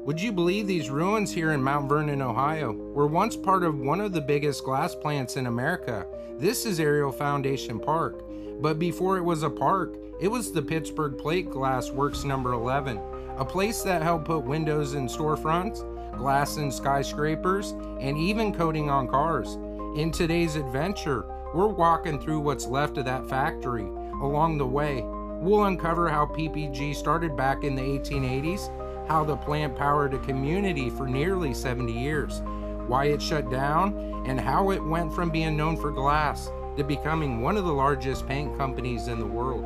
Would you believe these ruins here in Mount Vernon, Ohio, were once part of one of the biggest glass plants in America? This is Ariel Foundation Park. But before it was a park, it was the Pittsburgh Plate Glass Works number 11, a place that helped put windows in storefronts, glass in skyscrapers, and even coating on cars. In today's adventure, we're walking through what's left of that factory. Along the way, we'll uncover how PPG started back in the 1880s, how the plant powered a community for nearly 70 years, why it shut down, and how it went from being known for glass to becoming one of the largest paint companies in the world.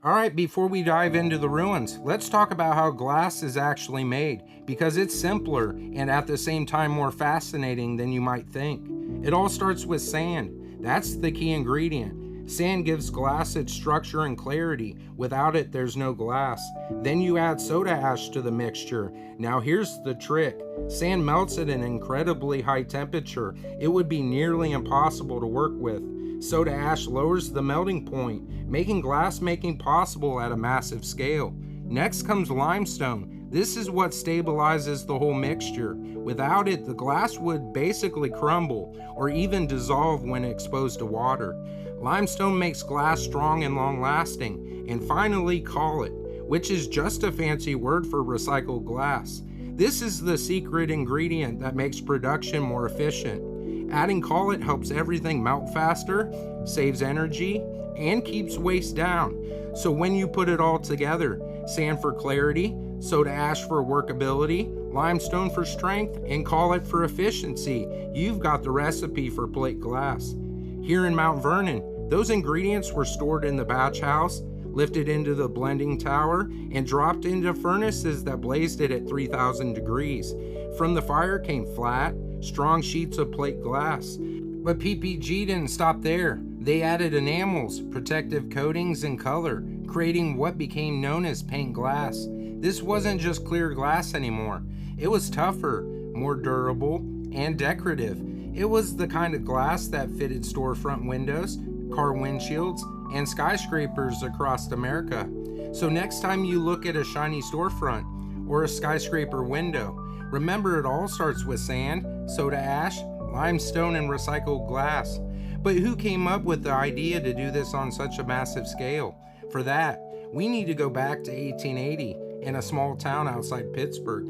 All right, before we dive into the ruins, let's talk about how glass is actually made, because it's simpler and at the same time more fascinating than you might think. It all starts with sand. That's the key ingredient. Sand gives glass its structure and clarity. Without it, there's no glass. Then you add soda ash to the mixture. Now here's the trick. Sand melts at an incredibly high temperature. It would be nearly impossible to work with. Soda ash lowers the melting point, making glass making possible at a massive scale. Next comes limestone. This is what stabilizes the whole mixture. Without it, the glass would basically crumble or even dissolve when exposed to water. Limestone makes glass strong and long-lasting. And finally, collet, which is just a fancy word for recycled glass. This is the secret ingredient that makes production more efficient. Adding collet helps everything melt faster, saves energy, and keeps waste down. So when you put it all together, sand for clarity, soda ash for workability, limestone for strength, and collet for efficiency, you've got the recipe for plate glass. Here in Mount Vernon, those ingredients were stored in the batch house, lifted into the blending tower, and dropped into furnaces that blazed it at 3,000 degrees. From the fire came flat, strong sheets of plate glass. But PPG didn't stop there. They added enamels, protective coatings, and color, creating what became known as paint glass. This wasn't just clear glass anymore. It was tougher, more durable, and decorative. It was the kind of glass that fitted storefront windows, car windshields, and skyscrapers across America. So next time you look at a shiny storefront or a skyscraper window, remember it all starts with sand, soda ash, limestone, and recycled glass. But who came up with the idea to do this on such a massive scale? For that, we need to go back to 1880 in a small town outside Pittsburgh.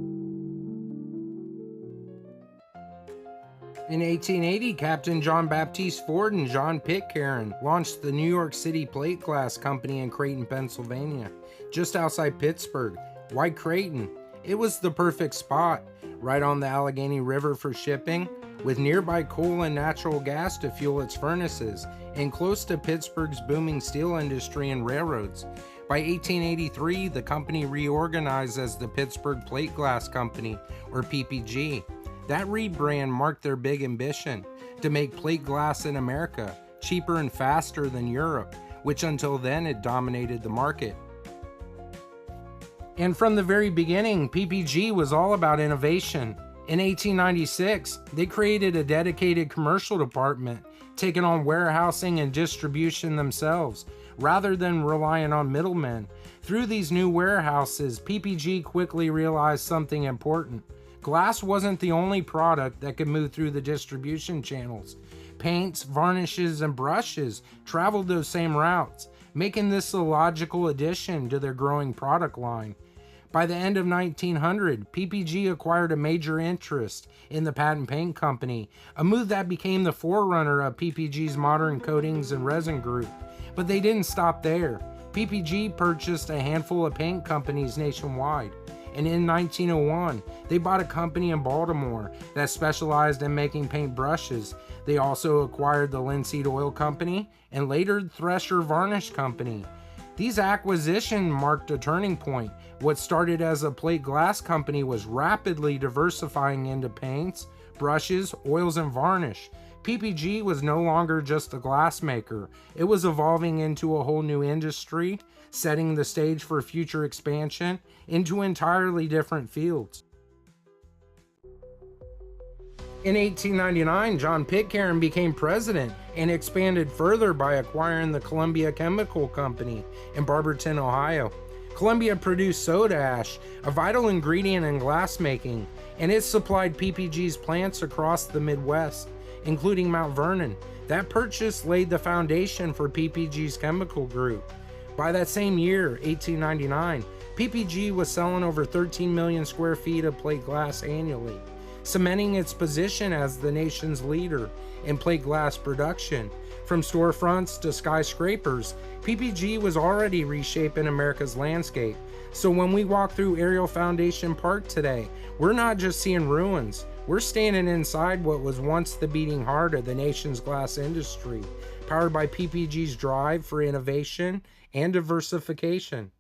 In 1880, Captain John Baptiste Ford and John Pitcairn launched the New York City Plate Glass Company in Creighton, Pennsylvania, just outside Pittsburgh. Why Creighton? It was the perfect spot, right on the Allegheny River for shipping, with nearby coal and natural gas to fuel its furnaces, and close to Pittsburgh's booming steel industry and railroads. By 1883, the company reorganized as the Pittsburgh Plate Glass Company, or PPG. That rebrand marked their big ambition to make plate glass in America cheaper and faster than Europe, which until then had dominated the market. And from the very beginning, PPG was all about innovation. In 1896, they created a dedicated commercial department, taking on warehousing and distribution themselves, rather than relying on middlemen. Through these new warehouses, PPG quickly realized something important. Glass wasn't the only product that could move through the distribution channels. Paints, varnishes, and brushes traveled those same routes, making this a logical addition to their growing product line. By the end of 1900, PPG acquired a major interest in the Patent Paint Company, a move that became the forerunner of PPG's modern coatings and resin group. But they didn't stop there. PPG purchased a handful of paint companies nationwide. And in 1901, they bought a company in Baltimore that specialized in making paint brushes. They also acquired the Linseed Oil Company and later Thresher Varnish Company. These acquisitions marked a turning point. What started as a plate glass company was rapidly diversifying into paints, brushes, oils, and varnish. PPG was no longer just a glass maker. It was evolving into a whole new industry, setting the stage for future expansion into entirely different fields. In 1899, John Pitcairn became president and expanded further by acquiring the Columbia Chemical Company in Barberton, Ohio. Columbia produced soda ash, a vital ingredient in glassmaking, and it supplied PPG's plants across the Midwest, including Mount Vernon. That purchase laid the foundation for PPG's chemical group. By that same year, 1899, PPG was selling over 13 million square feet of plate glass annually, cementing its position as the nation's leader in plate glass production. From storefronts to skyscrapers, PPG was already reshaping America's landscape. So when we walk through Ariel Foundation Park today, we're not just seeing ruins, we're standing inside what was once the beating heart of the nation's glass industry, powered by PPG's drive for innovation and diversification.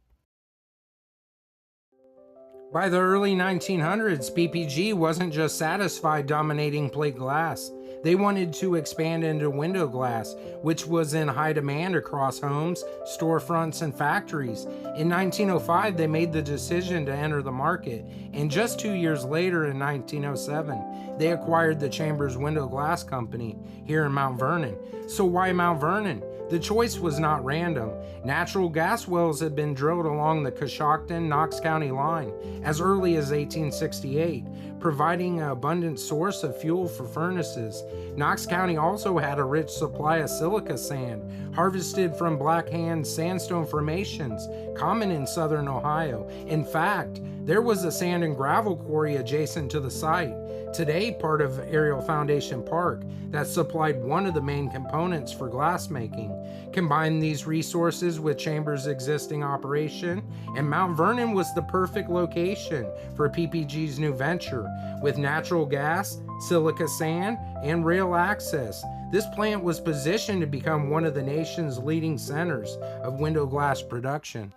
By the early 1900s, PPG wasn't just satisfied dominating plate glass. They wanted to expand into window glass, which was in high demand across homes, storefronts, and factories. In 1905, they made the decision to enter the market, and just 2 years later, in 1907, they acquired the Chambers Window Glass Company here in Mount Vernon. So why Mount Vernon? The choice was not random. Natural gas wells had been drilled along the Coshocton-Knox County line as early as 1868, providing an abundant source of fuel for furnaces. Knox County also had a rich supply of silica sand, harvested from Black Hand sandstone formations, common in southern Ohio. In fact, there was a sand and gravel quarry adjacent to the site, today part of Ariel Foundation Park, that supplied one of the main components for glassmaking. Combine these resources with Chambers' existing operation, and Mount Vernon was the perfect location for PPG's new venture. With natural gas, silica sand, and rail access, this plant was positioned to become one of the nation's leading centers of window glass production.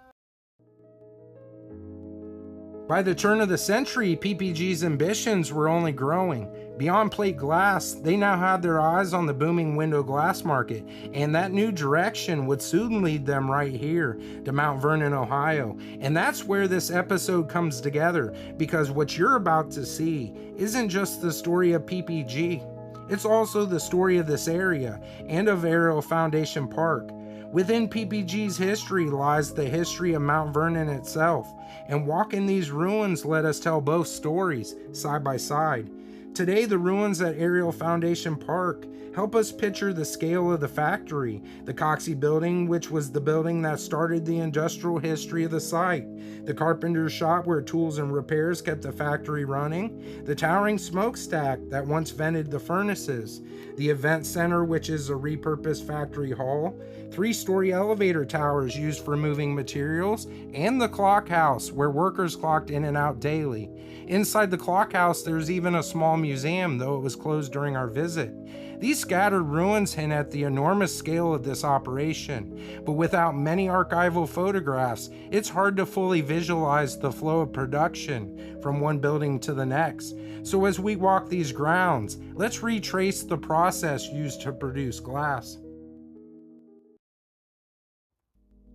By the turn of the century, PPG's ambitions were only growing. Beyond plate glass, they now had their eyes on the booming window glass market, and that new direction would soon lead them right here to Mount Vernon, Ohio. And that's where this episode comes together, because what you're about to see isn't just the story of PPG. It's also the story of this area and of Ariel Foundation Park. Within PPG's history lies the history of Mount Vernon itself, and walking these ruins let us tell both stories side by side. Today, the ruins at Ariel Foundation Park help us picture the scale of the factory, the Coxey building, which was the building that started the industrial history of the site, the carpenter's shop where tools and repairs kept the factory running, the towering smokestack that once vented the furnaces, the event center, which is a repurposed factory hall, 3-story elevator towers used for moving materials, and the clock house where workers clocked in and out daily. Inside the clock house, there's even a small museum, though it was closed during our visit. These scattered ruins hint at the enormous scale of this operation, but without many archival photographs, it's hard to fully visualize the flow of production from one building to the next. So as we walk these grounds, let's retrace the process used to produce glass.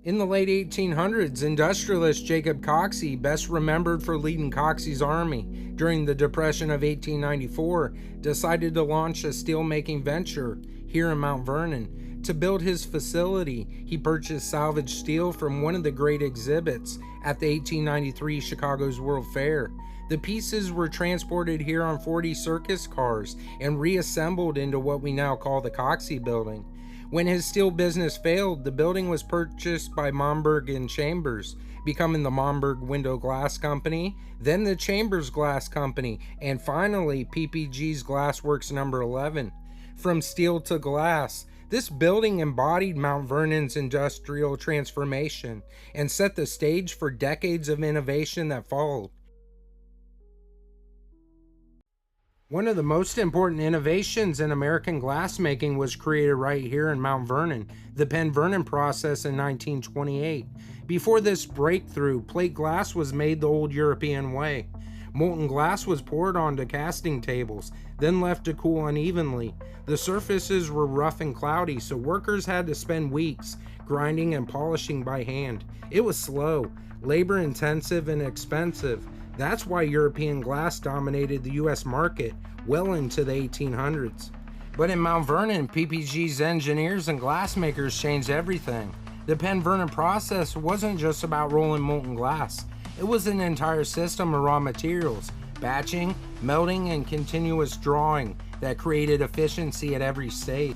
In the late 1800s, industrialist Jacob Coxey, best remembered for leading Coxey's army during the Depression of 1894, decided to launch a steelmaking venture here in Mount Vernon. To build his facility, he purchased salvaged steel from one of the great exhibits at the 1893 Chicago's World Fair. The pieces were transported here on 40 circus cars and reassembled into what we now call the Coxey Building. When his steel business failed, the building was purchased by Momberg and Chambers, becoming the Momberg Window Glass Company, then the Chambers Glass Company, and finally PPG's Glassworks No. 11. From steel to glass, this building embodied Mount Vernon's industrial transformation and set the stage for decades of innovation that followed. One of the most important innovations in American glassmaking was created right here in Mount Vernon, the Pennvernon Process in 1928. Before this breakthrough, plate glass was made the old European way. Molten glass was poured onto casting tables, then left to cool unevenly. The surfaces were rough and cloudy, so workers had to spend weeks grinding and polishing by hand. It was slow, labor-intensive, and expensive. That's why European glass dominated the US market well into the 1800s. But in Mount Vernon, PPG's engineers and glassmakers changed everything. The Pennvernon process wasn't just about rolling molten glass. It was an entire system of raw materials, batching, melting, and continuous drawing that created efficiency at every stage.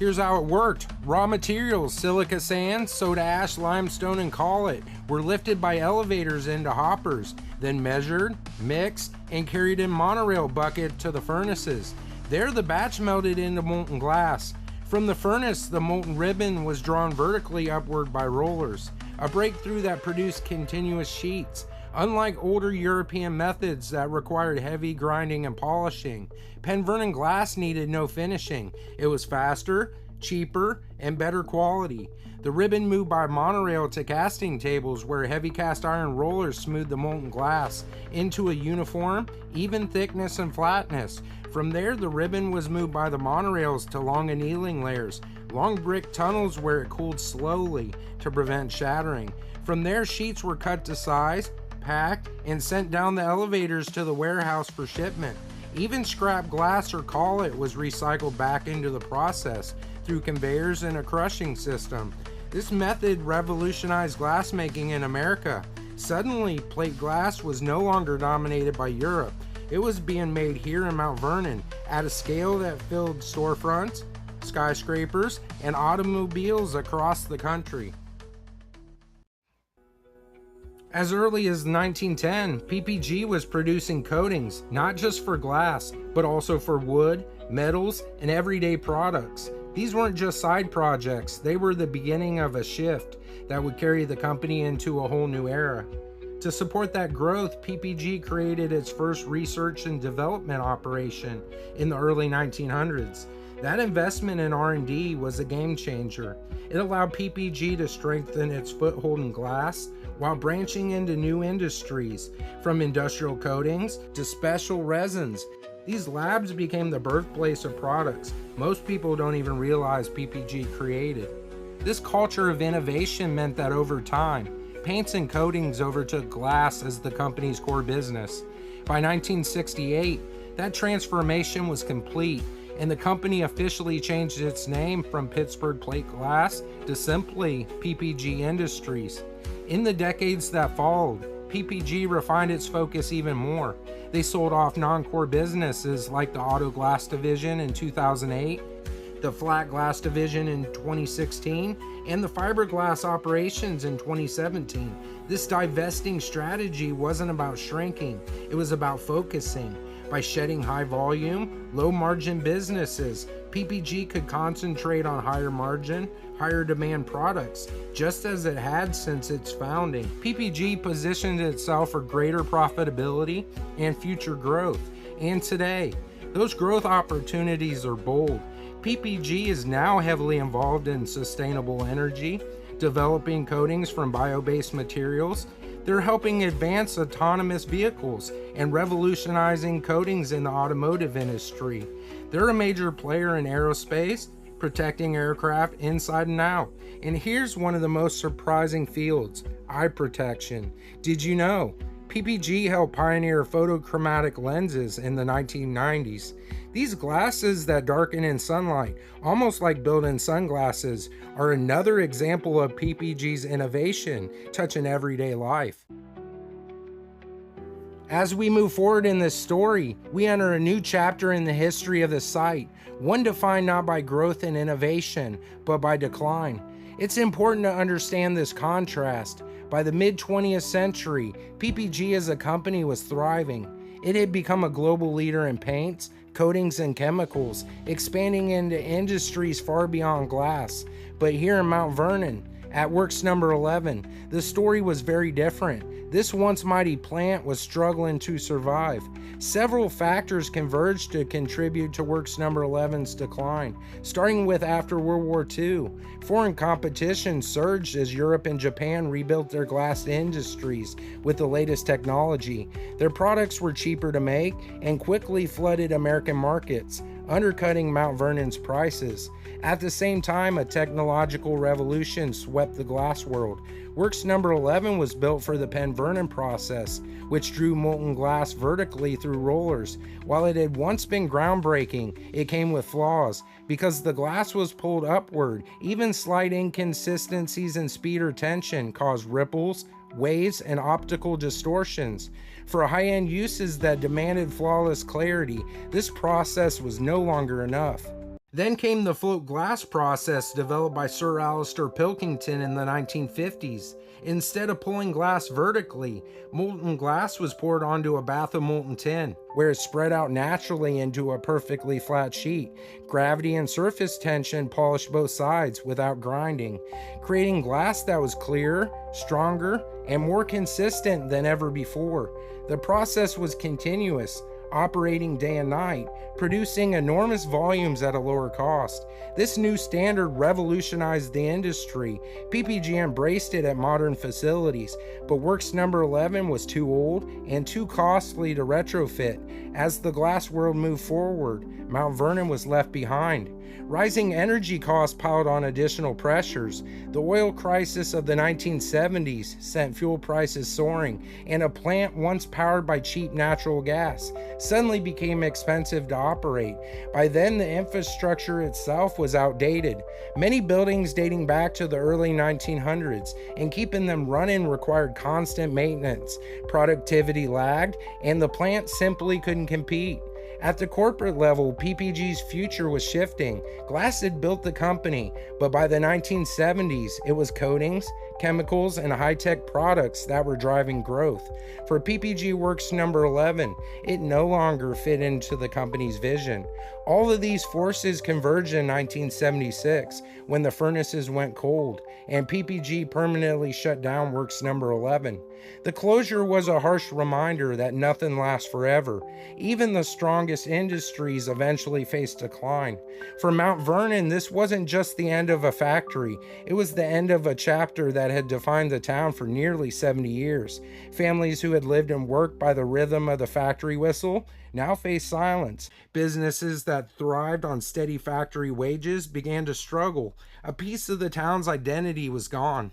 Here's how it worked. Raw materials, silica sand, soda ash, limestone, and collet, were lifted by elevators into hoppers, then measured, mixed, and carried in monorail bucket to the furnaces. There, the batch melted into molten glass. From the furnace, the molten ribbon was drawn vertically upward by rollers, a breakthrough that produced continuous sheets. Unlike older European methods that required heavy grinding and polishing, Pennvernon glass needed no finishing. It was faster, cheaper, and better quality. The ribbon moved by monorail to casting tables where heavy cast iron rollers smoothed the molten glass into a uniform, even thickness and flatness. From there, the ribbon was moved by the monorails to long annealing layers, long brick tunnels where it cooled slowly to prevent shattering. From there, sheets were cut to size, packed, and sent down the elevators to the warehouse for shipment. Even scrap glass or collet was recycled back into the process through conveyors and a crushing system. This method revolutionized glassmaking in America. Suddenly, plate glass was no longer dominated by Europe. It was being made here in Mount Vernon at a scale that filled storefronts, skyscrapers, and automobiles across the country. As early as 1910, PPG was producing coatings, not just for glass, but also for wood, metals, and everyday products. These weren't just side projects, they were the beginning of a shift that would carry the company into a whole new era. To support that growth, PPG created its first research and development operation in the early 1900s. That investment in R&D was a game changer. It allowed PPG to strengthen its foothold in glass while branching into new industries, from industrial coatings to special resins. These labs became the birthplace of products most people don't even realize PPG created. This culture of innovation meant that over time, paints and coatings overtook glass as the company's core business. By 1968, that transformation was complete, and the company officially changed its name from Pittsburgh Plate Glass to simply PPG Industries. In the decades that followed, PPG refined its focus even more. They sold off non-core businesses like the auto glass division in 2008, the flat glass division in 2016, and the fiberglass operations in 2017. This divesting strategy wasn't about shrinking, it was about focusing. By shedding high volume, low margin businesses, PPG could concentrate on higher margin, higher demand products, just as it had since its founding. PPG positioned itself for greater profitability and future growth. And today, those growth opportunities are bold. PPG is now heavily involved in sustainable energy, developing coatings from bio-based materials. They're helping advance autonomous vehicles and revolutionizing coatings in the automotive industry. They're a major player in aerospace, protecting aircraft inside and out. And here's one of the most surprising fields, eye protection. Did you know? PPG helped pioneer photochromatic lenses in the 1990s. These glasses that darken in sunlight, almost like built-in sunglasses, are another example of PPG's innovation touching everyday life. As we move forward in this story, we enter a new chapter in the history of the site, one defined not by growth and innovation, but by decline. It's important to understand this contrast. By the mid-20th century, PPG as a company was thriving. It had become a global leader in paints, coatings, and chemicals, expanding into industries far beyond glass. But here in Mount Vernon, at Works number 11, the story was very different. This once mighty plant was struggling to survive. Several factors converged to contribute to Works number 11's decline, starting with after World War II. Foreign competition surged as Europe and Japan rebuilt their glass industries with the latest technology. Their products were cheaper to make and quickly flooded American markets. undercutting Mount Vernon's prices. At the same time, a technological revolution swept the glass world. Works number 11 was built for the Pennvernon process, which drew molten glass vertically through rollers. While it had once been groundbreaking, it came with flaws. Because the glass was pulled upward, even slight inconsistencies in speed or tension caused ripples, waves, and optical distortions. For high-end uses that demanded flawless clarity, this process was no longer enough. Then came the float glass process developed by Sir Alistair Pilkington in the 1950s. Instead of pulling glass vertically, molten glass was poured onto a bath of molten tin, where it spread out naturally into a perfectly flat sheet. Gravity and surface tension polished both sides without grinding, creating glass that was clearer, stronger, and more consistent than ever before. The process was continuous, operating day and night, producing enormous volumes at a lower cost. This new standard revolutionized the industry. PPG embraced it at modern facilities, but works number 11 was too old and too costly to retrofit. As the glass world moved forward, Mount Vernon was left behind. Rising energy costs piled on additional pressures. The oil crisis of the 1970s sent fuel prices soaring, and a plant once powered by cheap natural gas suddenly became expensive to operate. By then, the infrastructure itself was outdated. Many buildings dating back to the early 1900s, and keeping them running required constant maintenance. Productivity lagged, and the plant simply couldn't compete. At the corporate level, PPG's future was shifting. Glass had built the company, but by the 1970s, it was coatings, chemicals, and high-tech products that were driving growth. For PPG Works number 11, it no longer fit into the company's vision. All of these forces converged in 1976 when the furnaces went cold, and PPG permanently shut down Works number 11. The closure was a harsh reminder that nothing lasts forever. Even the strongest industries eventually face decline. For Mount Vernon, this wasn't just the end of a factory. It was the end of a chapter that had defined the town for nearly 70 years. Families who had lived and worked by the rhythm of the factory whistle now faced silence. Businesses that thrived on steady factory wages began to struggle. A piece of the town's identity was gone.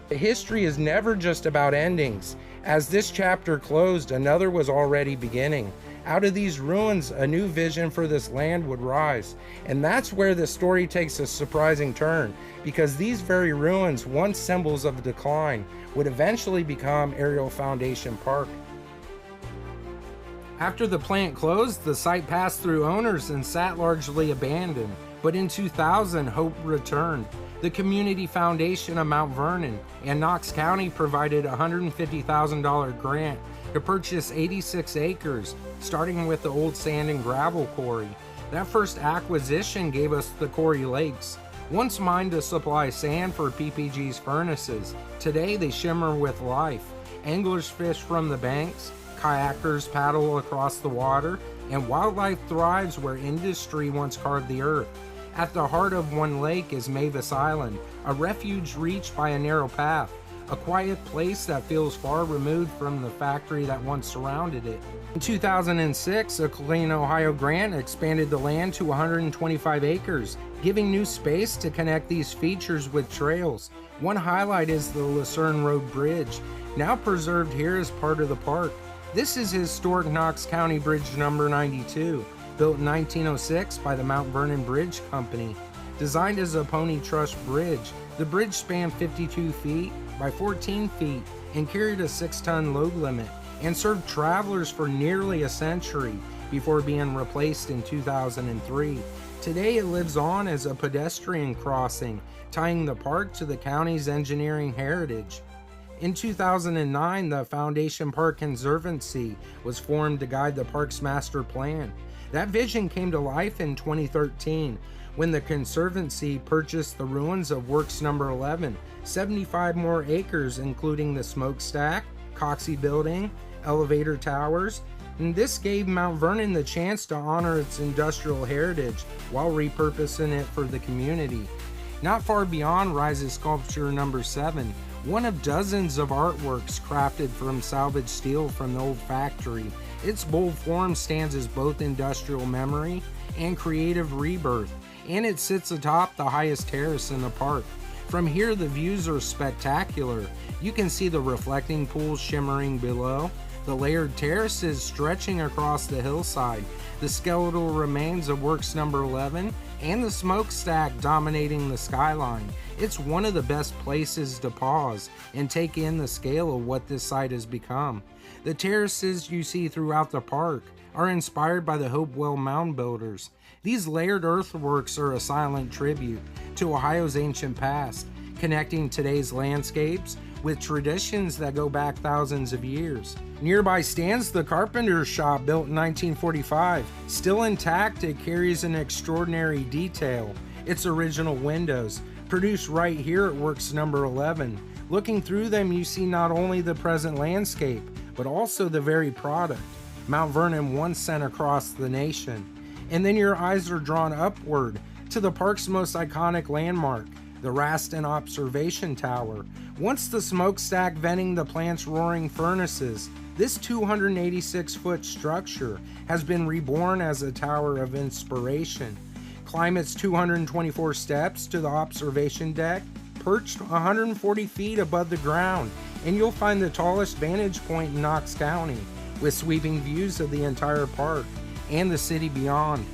History is never just about endings. As this chapter closed, another was already beginning. Out of these ruins, a new vision for this land would rise. And that's where the story takes a surprising turn, because these very ruins, once symbols of decline, would eventually become Ariel Foundation Park. After the plant closed, the site passed through owners and sat largely abandoned. But in 2000, hope returned. The Community Foundation of Mount Vernon and Knox County provided a $150,000 grant to purchase 86 acres, starting with the old sand and gravel quarry. That first acquisition gave us the Quarry Lakes, once mined to supply sand for PPG's furnaces. Today they shimmer with life. Anglers fish from the banks, kayakers paddle across the water, and wildlife thrives where industry once carved the earth. At the heart of one lake is Mavis Island, a refuge reached by a narrow path, a quiet place that feels far removed from the factory that once surrounded it. In 2006, a Creighton, Ohio grant expanded the land to 125 acres, giving new space to connect these features with trails. One highlight is the Lucerne Road Bridge, now preserved here as part of the park. This is historic Knox County Bridge number 92. Built in 1906 by the Mount Vernon Bridge Company. Designed as a pony truss bridge, the bridge spanned 52 feet by 14 feet and carried a 6-ton load limit and served travelers for nearly a century before being replaced in 2003. Today it lives on as a pedestrian crossing, tying the park to the county's engineering heritage. In 2009, the Foundation Park Conservancy was formed to guide the park's master plan. That vision came to life in 2013 when the Conservancy purchased the ruins of Works number 11, 75 more acres including the smokestack, Coxie Building, elevator towers, and this gave Mount Vernon the chance to honor its industrial heritage while repurposing it for the community. Not far beyond rises sculpture number 7, one of dozens of artworks crafted from salvaged steel from the old factory. Its bold form stands as both industrial memory and creative rebirth, and it sits atop the highest terrace in the park. From here, the views are spectacular. You can see the reflecting pools shimmering below, the layered terraces stretching across the hillside, the skeletal remains of Works Number 11, and the smokestack dominating the skyline. It's one of the best places to pause and take in the scale of what this site has become. The terraces you see throughout the park are inspired by the Hopewell Mound Builders. These layered earthworks are a silent tribute to Ohio's ancient past, connecting today's landscapes with traditions that go back thousands of years. Nearby stands the carpenter's shop built in 1945. Still intact, it carries an extraordinary detail. Its original windows, produced right here at Works Number 11. Looking through them, you see not only the present landscape, but also the very product Mount Vernon once sent across the nation. And then your eyes are drawn upward to the park's most iconic landmark, the Raston Observation Tower. Once the smokestack venting the plant's roaring furnaces, this 286-foot structure has been reborn as a tower of inspiration. Climb its 224 steps to the observation deck, perched 140 feet above the ground, and you'll find the tallest vantage point in Knox County, with sweeping views of the entire park and the city beyond.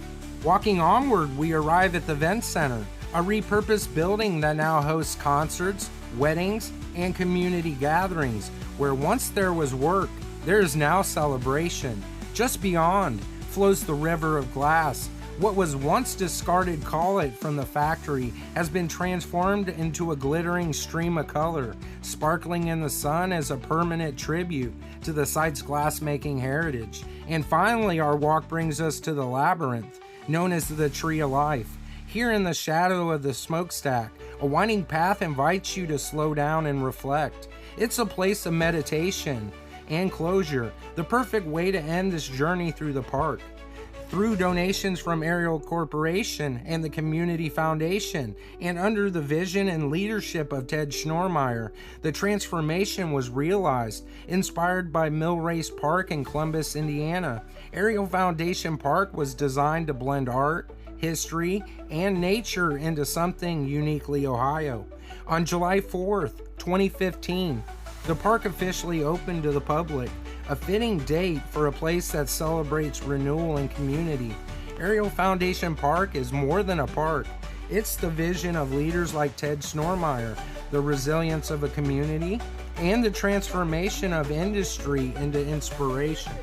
Walking onward, we arrive at the Vent Center, a repurposed building that now hosts concerts, weddings, and community gatherings. Where once there was work, there is now celebration. Just beyond flows the river of glass. What was once discarded collet from the factory has been transformed into a glittering stream of color, sparkling in the sun as a permanent tribute to the site's glassmaking heritage. And finally, our walk brings us to the labyrinth, known as the Tree of Life. Here in the shadow of the smokestack, a winding path invites you to slow down and reflect. It's a place of meditation and closure, the perfect way to end this journey through the park. Through donations from Ariel Corporation and the Community Foundation, and under the vision and leadership of Ted Schnormeyer, the transformation was realized. Inspired by Millrace Park in Columbus, Indiana, Ariel Foundation Park was designed to blend art, history, and nature into something uniquely Ohio. On July 4th, 2015, the park officially opened to the public, a fitting date for a place that celebrates renewal and community. Ariel Foundation Park is more than a park. It's the vision of leaders like Ted Schnormeyer, the resilience of a community, and the transformation of industry into inspiration.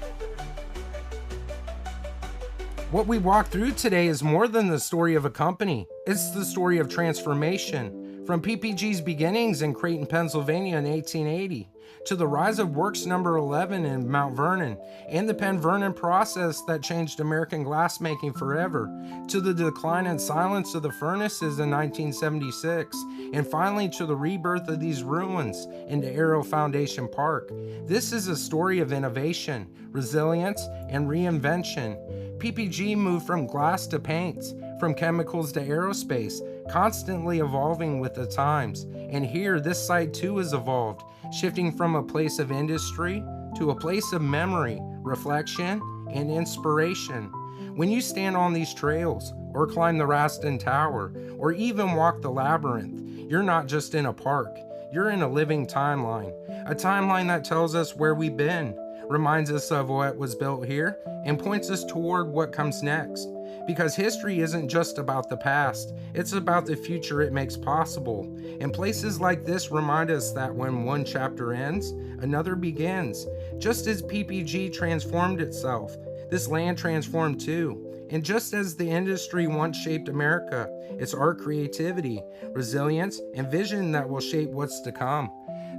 What we walk through today is more than the story of a company. It's the story of transformation. From PPG's beginnings in Creighton, Pennsylvania in 1880, to the rise of Works Number 11 in Mount Vernon, and the Pennvernon Process that changed American glassmaking forever, to the decline and silence of the furnaces in 1976, and finally to the rebirth of these ruins into Ariel Foundation Park. This is a story of innovation, resilience, and reinvention. PPG moved from glass to paints, from chemicals to aerospace, constantly evolving with the times. And here, this site too has evolved, shifting from a place of industry to a place of memory, reflection, and inspiration. When you stand on these trails, or climb the Raston Tower, or even walk the labyrinth, you're not just in a park, you're in a living timeline. A timeline that tells us where we've been, reminds us of what was built here, and points us toward what comes next. Because history isn't just about the past, it's about the future it makes possible. And places like this remind us that when one chapter ends, another begins. Just as PPG transformed itself, this land transformed too. And just as the industry once shaped America, it's our creativity, resilience, and vision that will shape what's to come.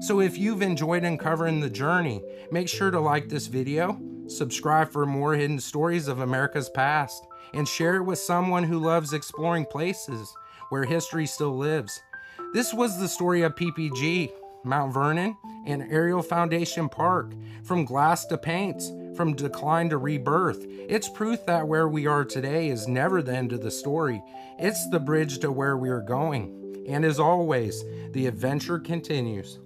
So if you've enjoyed uncovering the journey, make sure to like this video, subscribe for more hidden stories of America's past, and share it with someone who loves exploring places where history still lives. This was the story of PPG, Mount Vernon, and Ariel Foundation Park. From glass to paints, from decline to rebirth. It's proof that where we are today is never the end of the story. It's the bridge to where we are going. And as always, the adventure continues.